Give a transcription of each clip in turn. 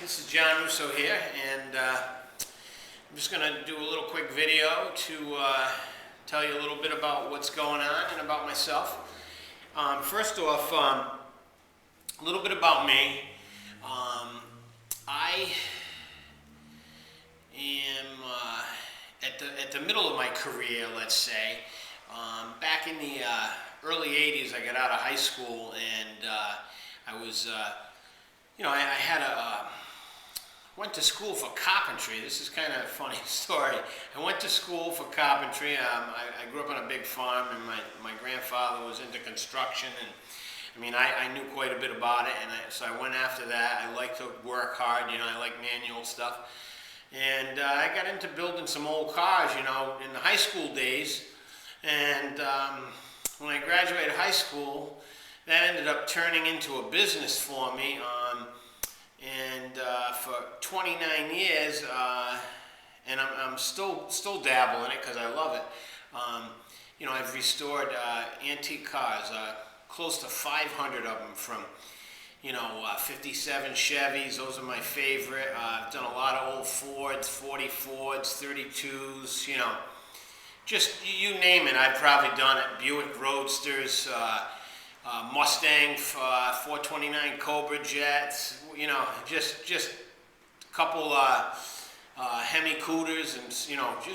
This is John Russo here, and I'm just going to do a little quick video to tell you a little bit about what's going on and about myself. First off, a little bit about me. I am at the middle of my career, let's say. Back in the early 80s, I got out of high school, and I was, I went to school for carpentry. This is kind of a funny story. I went to school for carpentry. I grew up on a big farm, and my grandfather was into construction, and I knew quite a bit about it, and so I went after that. I like to work hard, I like manual stuff. And I got into building some old cars, in the high school days. And when I graduated high school, that ended up turning into a business for me. And for 29 years, and I'm still dabble in it because I love it. I've restored antique cars, close to 500 of them from 57 Chevys. Those are my favorite. I've done a lot of old Fords, 40 Fords, 32s, just you name it, I've probably done it. Buick Roadsters, Mustang 429 Cobra Jets, just a couple Hemi Cooters, and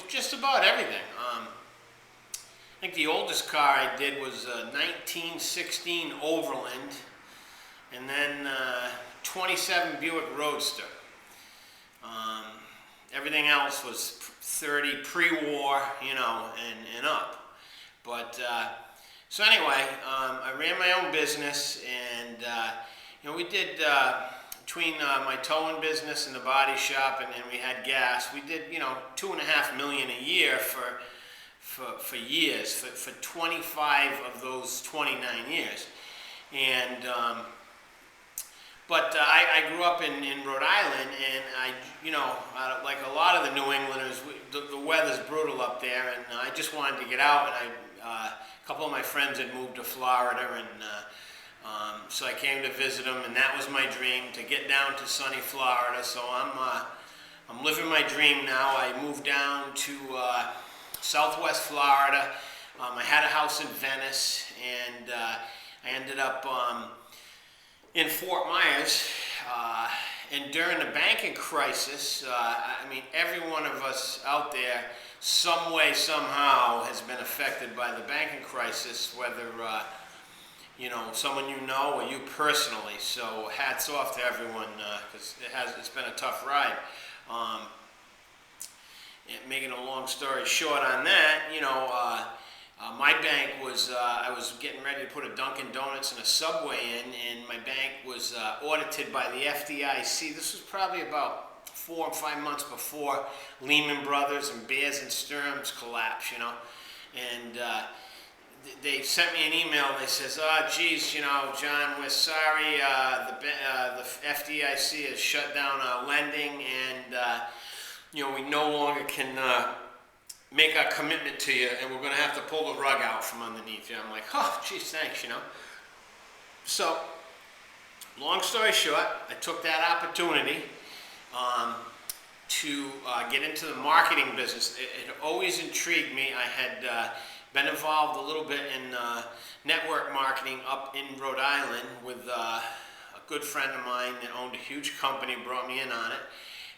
just about everything. I think the oldest car I did was a 1916 Overland, and then 27 Buick Roadster. Everything else was 30 pre-war, and up. But so anyway, I ran my own business, and we did between my towing business and the body shop, and we had gas. We did $2.5 million a year for years, for 25 of those 29 years, and. But I grew up in Rhode Island, and like a lot of the New Englanders, the weather's brutal up there, and I just wanted to get out. And a couple of my friends had moved to Florida, and so I came to visit them, and that was my dream, to get down to sunny Florida. So I'm living my dream now. I moved down to Southwest Florida. I had a house in Venice, and I ended up in Fort Myers, and during the banking crisis, every one of us out there, some way, somehow, has been affected by the banking crisis, whether, someone or you personally. So hats off to everyone, because it's been a tough ride. Making a long story short on that, my bank was, I was getting ready to put a Dunkin' Donuts and a Subway in, and my bank was audited by the FDIC. This was probably about 4 or 5 months before Lehman Brothers and Bears and Stearns collapsed, And they sent me an email, and they says, geez, John, we're sorry, the FDIC has shut down our lending, and, we no longer can make our commitment to you, and we're going to have to pull the rug out from underneath you. I'm like, oh, geez, thanks, So, long story short, I took that opportunity to get into the marketing business. It always intrigued me. I had been involved a little bit in network marketing up in Rhode Island with a good friend of mine that owned a huge company, brought me in on it.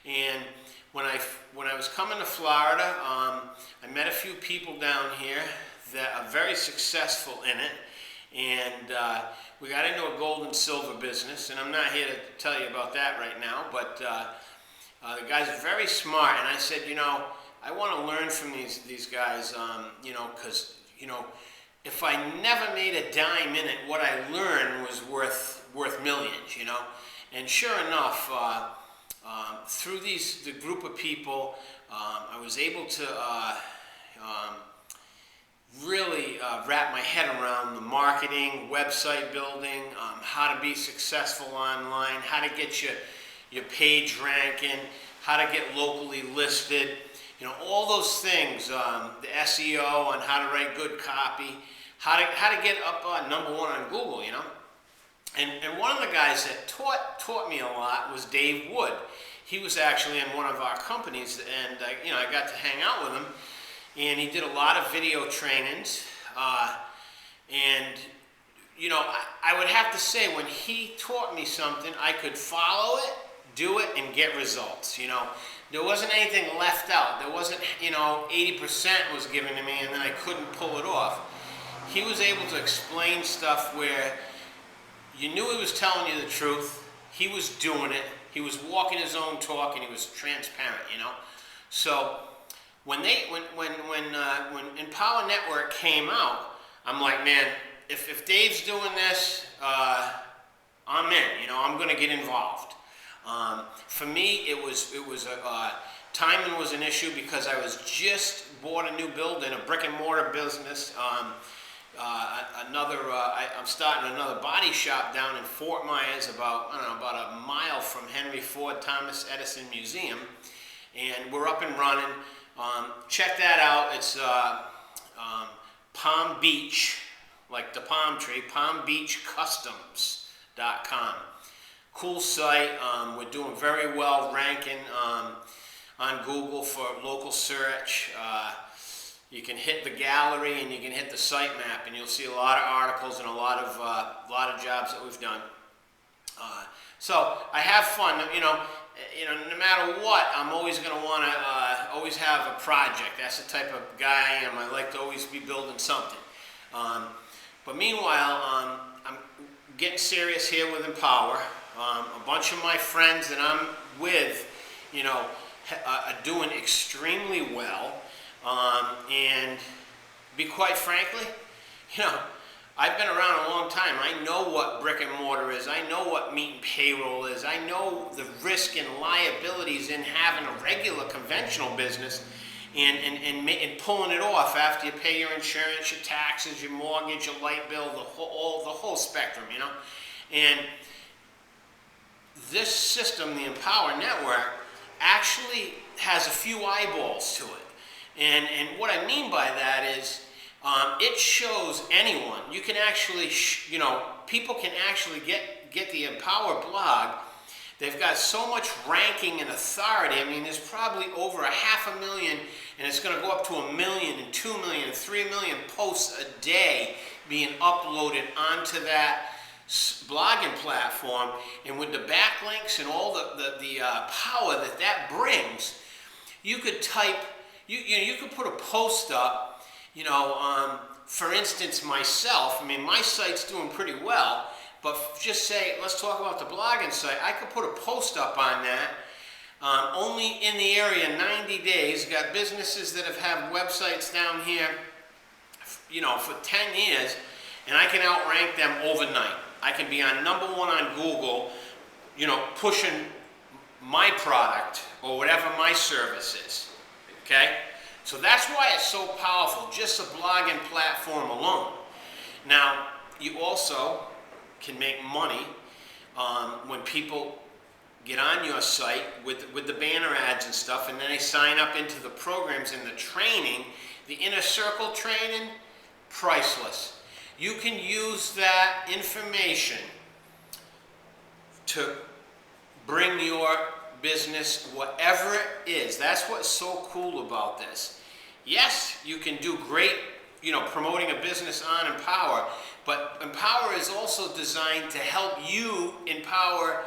And when I was coming to Florida, I met a few people down here that are very successful in it, and we got into a gold and silver business, and I'm not here to tell you about that right now, but the guy's very smart, and I said, I want to learn from these guys, because, if I never made a dime in it, what I learned was worth millions, and sure enough, through the group of people, I was able to really wrap my head around the marketing, website building, how to be successful online, how to get your page ranking, how to get locally listed, all those things, the SEO and how to write good copy, how to get up #1 on Google, And one of the guys that taught me a lot was Dave Wood. He was actually in one of our companies, and I got to hang out with him. And he did a lot of video trainings. And I would have to say, when he taught me something, I could follow it, do it, and get results. There wasn't anything left out. There wasn't, 80% was given to me, and then I couldn't pull it off. He was able to explain stuff where you knew he was telling you the truth. He was doing it. He was walking his own talk, and he was transparent. So when Empower Network came out, I'm like, man, if Dave's doing this, I'm in. I'm going to get involved. For me, it was timing was an issue because I was just bought a new building, a brick and mortar business. I'm starting another body shop down in Fort Myers, about a mile from Henry Ford Thomas Edison Museum, and we're up and running. Check that out. It's Palm Beach, like the palm tree, palmbeachcustoms.com. Cool site. We're doing very well ranking on Google for local search. You can hit the gallery and you can hit the site map, and you'll see a lot of articles and a lot of jobs that we've done. So I have fun. No matter what, I'm always going to want to always have a project. That's the type of guy I am. I like to always be building something. But meanwhile, I'm getting serious here with Empower. A bunch of my friends that I'm with, are doing extremely well. And be quite frankly, I've been around a long time. I know what brick and mortar is. I know what meat and payroll is. I know the risk and liabilities in having a regular conventional business and pulling it off after you pay your insurance, your taxes, your mortgage, your light bill, the whole spectrum, And this system, the Empower Network, actually has a few eyeballs to it. And what I mean by that is it shows anyone. You can actually, people can actually get the Empower blog. They've got so much ranking and authority. I mean, there's probably over 500,000, and it's going to go up to 1 million and 2 million and 3 million posts a day being uploaded onto that blogging platform. And with the backlinks and all the power that brings, you could type. You could put a post up, for instance, myself. I mean, my site's doing pretty well, but just say, let's talk about the blogging site. I could put a post up on that, only in the area 90 days. Got businesses that have had websites down here, for 10 years, and I can outrank them overnight. I can be on #1 on Google, pushing my product or whatever my service is. Okay? So that's why it's so powerful, just a blogging platform alone. Now, you also can make money when people get on your site with the banner ads and stuff, and then they sign up into the programs and the training, the inner circle training, priceless. You can use that information to bring your business, whatever it is. That's what's so cool about this. Yes, you can do great, promoting a business on Empower, but Empower is also designed to help you empower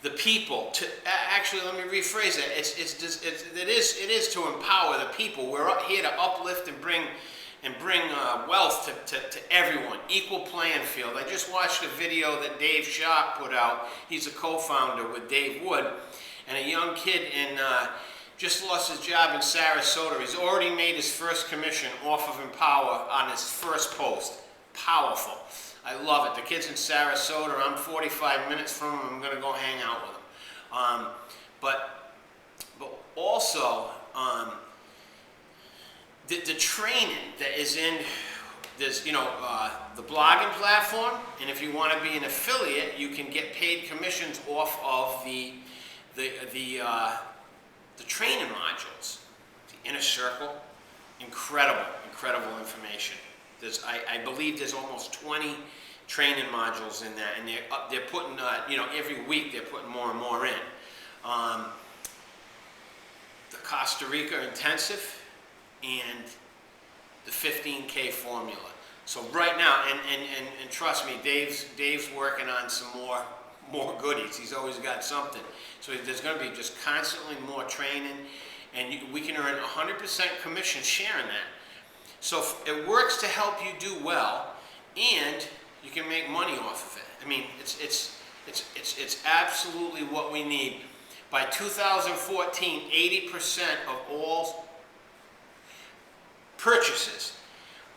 the people. Actually, let me rephrase that. It is to empower the people. We're up here to uplift and bring wealth to everyone. Equal playing field. I just watched a video that Dave Sharp put out. He's a co-founder with Dave Wood. And a young kid just lost his job in Sarasota. He's already made his first commission off of Empower on his first post. Powerful. I love it. The kid's in Sarasota. I'm 45 minutes from him. I'm going to go hang out with him. But also, the training that is in this, the blogging platform, and if you want to be an affiliate, you can get paid commissions off of the training modules. The inner circle, incredible information. I believe there's almost 20 training modules in that, and they're putting, you know, every week they're putting more and more in. The Costa Rica intensive and the 15K formula. So right now, and trust me, Dave's working on some more goodies. He's always got something. So there's going to be just constantly more training, and we can earn 100% commission sharing that. So it works to help you do well, and you can make money off of it. I mean, it's absolutely what we need. By 2014, 80% of all purchases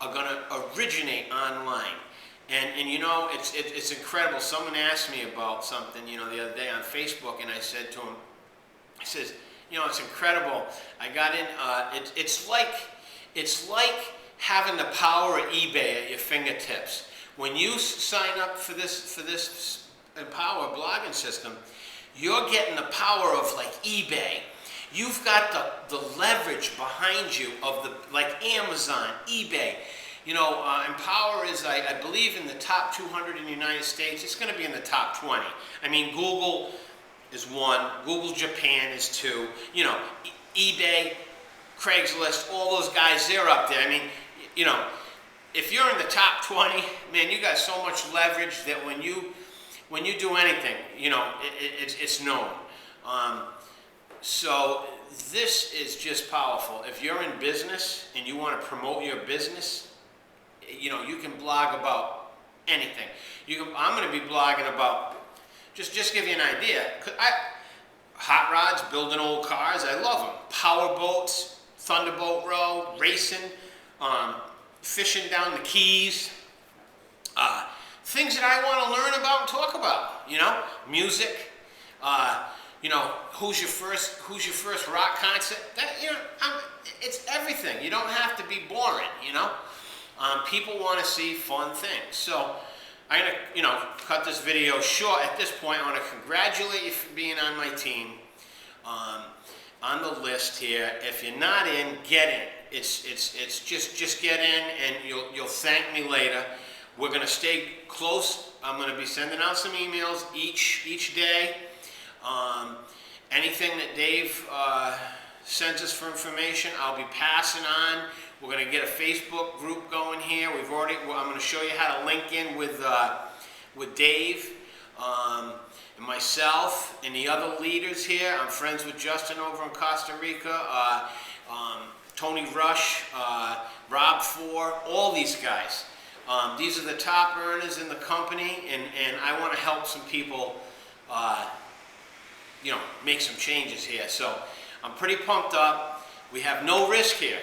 are going to originate online. And you know, it's incredible. Someone asked me about something, you know, the other day on Facebook, and I said to him, I says, you know, it's incredible. I got in, it's like having the power of eBay at your fingertips. When you sign up for this Empower blogging system, you're getting the power of like eBay. You've got the leverage behind you of like Amazon, eBay. You know, Empower is, I believe, in the top 200 in the United States. It's going to be in the top 20. I mean, Google is 1. Google Japan is 2. You know, eBay, Craigslist, all those guys, they're up there. I mean, you know, if you're in the top 20, man, you got so much leverage that when you do anything, you know, it's known. So this is just powerful. If you're in business and you want to promote your business, you know, you can blog about anything. I'm going to be blogging about, just give you an idea. Hot rods, building old cars, I love them. Power boats, Thunderbolt Row, racing, fishing down the Keys, things that I want to learn about and talk about. You know, music. You know, who's your first rock concert? That, you know, it's everything. You don't have to be boring. You know. People want to see fun things. So I'm going to, you know, cut this video short. At this point, I want to congratulate you for being on my team, on the list here. If you're not in, get in. It's just get in, and you'll thank me later. We're going to stay close. I'm going to be sending out some emails each day. Anything that Dave sends us for information, I'll be passing on. We're going to get a Facebook group going here. I'm going to show you how to link in with Dave and myself and the other leaders here. I'm friends with Justin over in Costa Rica, Tony Rush, Rob Four, all these guys. These are the top earners in the company, and I want to help some people, you know, make some changes here. So I'm pretty pumped up. We have no risk here.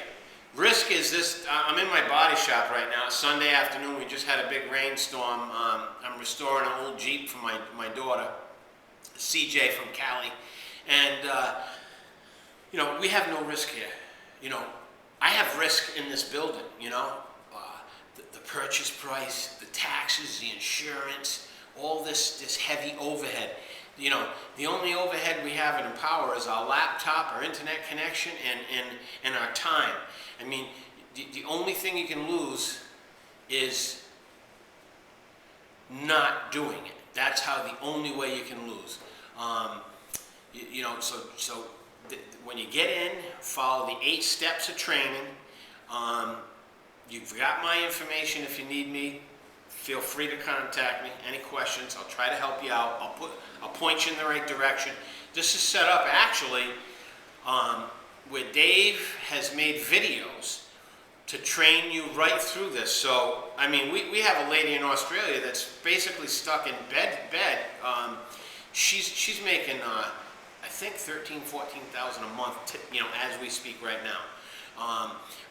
Risk is this, I'm in my body shop right now. Sunday afternoon, we just had a big rainstorm. I'm restoring an old Jeep for my daughter, CJ from Cali. And, you know, we have no risk here. You know, I have risk in this building, you know. The purchase price, the taxes, the insurance, all this heavy overhead. You know, the only overhead we have in Empower is our laptop, our internet connection, and our time. I mean, the only thing you can lose is not doing it. That's how the only way you can lose. You know, so when you get in, follow the 8 steps of training. You've got my information if you need me. Feel free to contact me. Any questions, I'll try to help you out. I'll point you in the right direction. This is set up actually where Dave has made videos to train you right through this. So, I mean, we have a lady in Australia that's basically stuck in bed. She's making, I think, $13,000, $14,000 a month, you know, as we speak right now.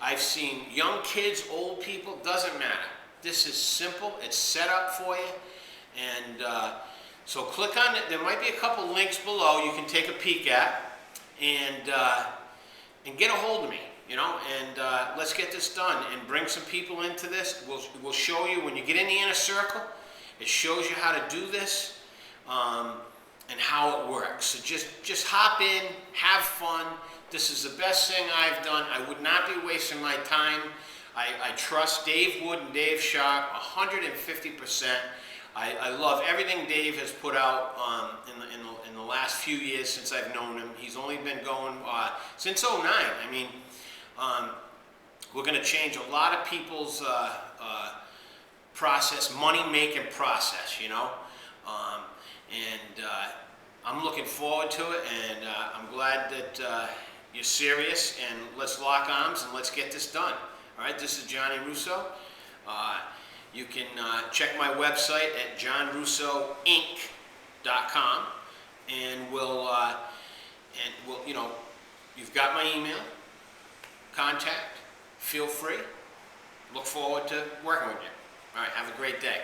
I've seen young kids, old people, doesn't matter. This is simple. It's set up for you. And so click on it. There might be a couple links below you can take a peek at and get a hold of me, you know, and let's get this done and bring some people into this. We'll show you when you get in the inner circle. It shows you how to do this and how it works. So just hop in, have fun. This is the best thing I've done. I would not be wasting my time I trust Dave Wood and Dave Sharp 150%. I love everything Dave has put out in the last few years since I've known him. He's only been going since '09. I mean, we're going to change a lot of people's money-making process, you know. I'm looking forward to it, and I'm glad that you're serious, and let's lock arms and let's get this done. All right, this is Johnny Russo. You can check my website at johnrussoinc.com, and we'll, you know, you've got my email, contact, feel free. Look forward to working with you. All right, have a great day.